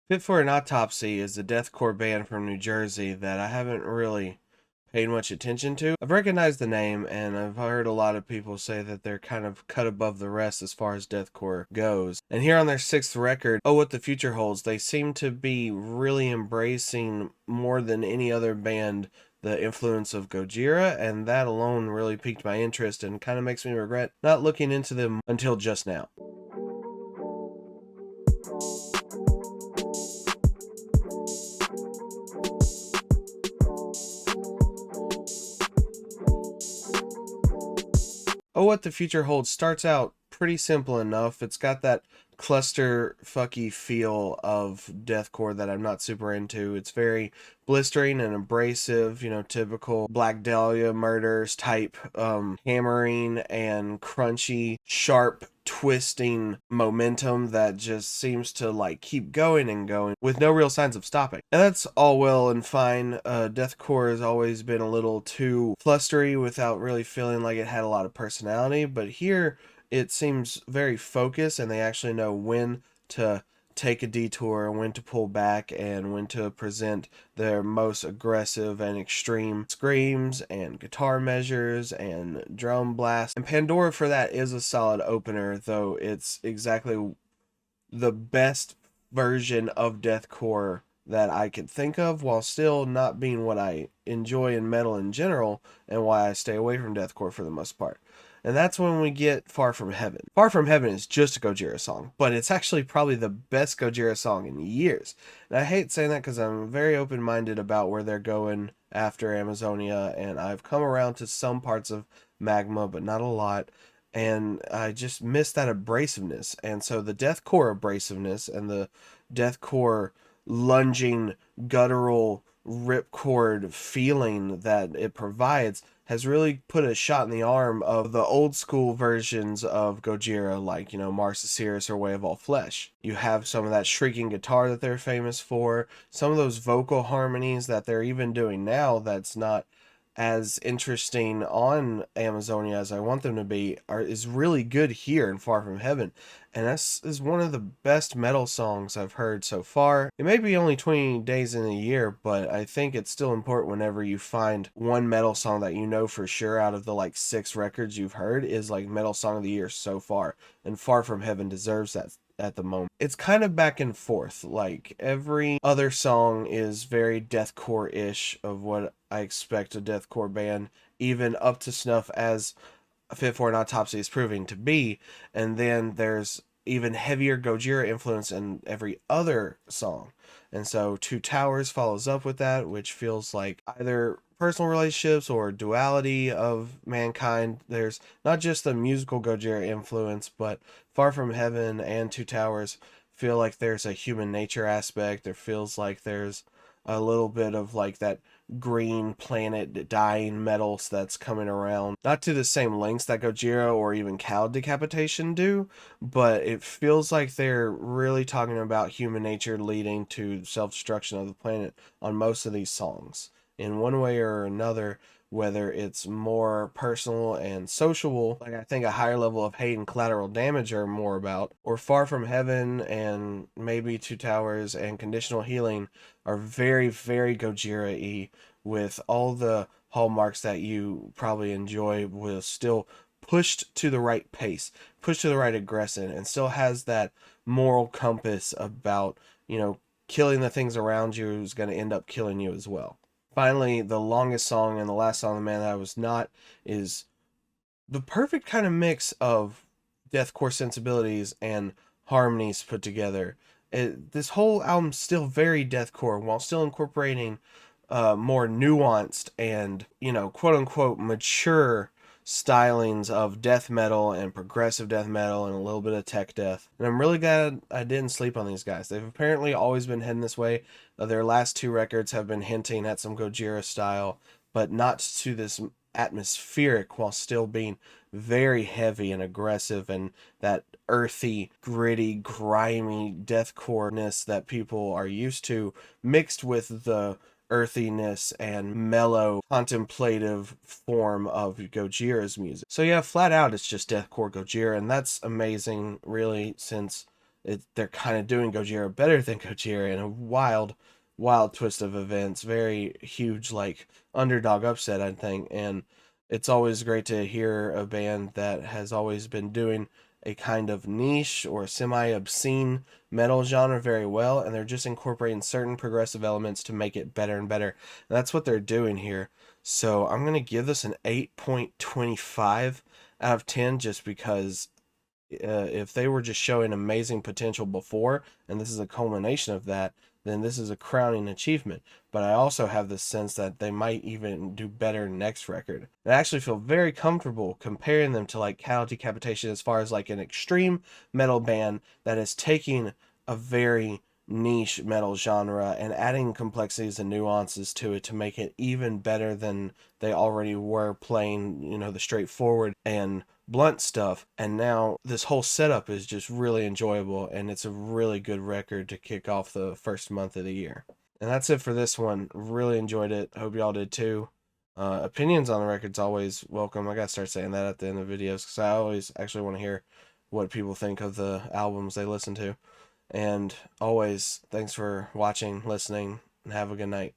Fit for an Autopsy is a deathcore band from New Jersey that I haven't really paid much attention to. I've recognized the name and I've heard a lot of people say that they're kind of cut above the rest as far as deathcore goes. And here on their sixth record, Oh What the Future Holds, they seem to be really embracing more than any other band the influence of Gojira, and that alone really piqued my interest and kind of makes me regret not looking into them until just now. Oh What the Future Holds starts out pretty simple enough. It's got that cluster fucky feel of deathcore that I'm not super into. It's very blistering and abrasive, typical Black Dahlia murders type hammering and crunchy, sharp twisting momentum that just seems to like keep going and going with no real signs of stopping. And that's all well and fine. Deathcore has always been a little too flustery without really feeling like it had a lot of personality, but here it seems very focused and they actually know when to take a detour, when to pull back, and when to present their most aggressive and extreme screams and guitar measures and drum blasts. And Pandora for that is a solid opener, though it's exactly the best version of deathcore that I could think of, while still not being what I enjoy in metal in general and why I stay away from deathcore for the most part. And that's when we get Far From Heaven. Far From Heaven is just a Gojira song, but it's actually probably the best Gojira song in years. And I hate saying that because I'm very open-minded about where they're going after Amazonia, and I've come around to some parts of Magma, but not a lot. And I just miss that abrasiveness. And so the deathcore abrasiveness and the deathcore lunging, guttural, ripcord feeling that it provides has really put a shot in the arm of the old school versions of Gojira, like, Mars to Sirius or Way of All Flesh. You have some of that shrieking guitar that they're famous for, some of those vocal harmonies that they're even doing now that's not as interesting on Amazonia as I want them to be is really good here in Far From Heaven. And this is one of the best metal songs I've heard so far. It may be only 20 days in a year, but I think it's still important whenever you find one metal song that you know for sure out of the like 6 records you've heard is like metal song of the year so far. And Far From Heaven deserves that at the moment. It's kind of back and forth. Like every other song is very deathcore-ish of what I expect a deathcore band, even up to snuff as Fit for an Autopsy is proving to be. And then there's even heavier Gojira influence in every other song. And so Two Towers follows up with that, which feels like either personal relationships or duality of mankind. There's not just the musical Gojira influence, but Far From Heaven and Two Towers feel like there's a human nature aspect. There feels like there's a little bit of like that green planet dying metals that's coming around. Not to the same lengths that Gojira or even Cow Decapitation do, but it feels like they're really talking about human nature leading to self-destruction of the planet on most of these songs. In one way or another, whether it's more personal and sociable, like I think a higher level of hate and collateral damage are more about, or Far From Heaven and maybe Two Towers and Conditional Healing are very, very Gojira-y with all the hallmarks that you probably enjoy, with still pushed to the right pace, pushed to the right aggression, and still has that moral compass about, killing the things around you is going to end up killing you as well. Finally, the longest song and the last song, The Man That I Was Not, is the perfect kind of mix of deathcore sensibilities and harmonies put together. This whole album's still very deathcore while still incorporating more nuanced and, quote unquote, mature stylings of death metal and progressive death metal and a little bit of tech death. And I'm really glad I didn't sleep on these guys. They've apparently always been heading this way. Their last 2 records have been hinting at some Gojira style, but not to this atmospheric, while still being very heavy and aggressive and that earthy, gritty, grimy deathcore-ness that people are used to, mixed with the earthiness and mellow contemplative form of Gojira's music. So yeah, flat out it's just deathcore Gojira, and that's amazing really, since they're kind of doing Gojira better than Gojira in a wild twist of events. Very huge, like, underdog upset, I think. And it's always great to hear a band that has always been doing a kind of niche or semi-obscene metal genre very well, and they're just incorporating certain progressive elements to make it better and better. And that's what they're doing here. So I'm going to give this an 8.25 out of 10, just because if they were just showing amazing potential before, and this is a culmination of that, then this is a crowning achievement. But I also have the sense that they might even do better next record. And I actually feel very comfortable comparing them to like Cattle Decapitation as far as like an extreme metal band that is taking a very niche metal genre and adding complexities and nuances to it to make it even better than they already were playing, the straightforward and blunt stuff. And now this whole setup is just really enjoyable, and it's a really good record to kick off the first month of the year. And that's it for this one. Really enjoyed it. Hope y'all did too. Opinions on the record's always welcome. I gotta start saying that at the end of videos, because I always actually want to hear what people think of the albums they listen to. And always, thanks for watching, listening, and have a good night.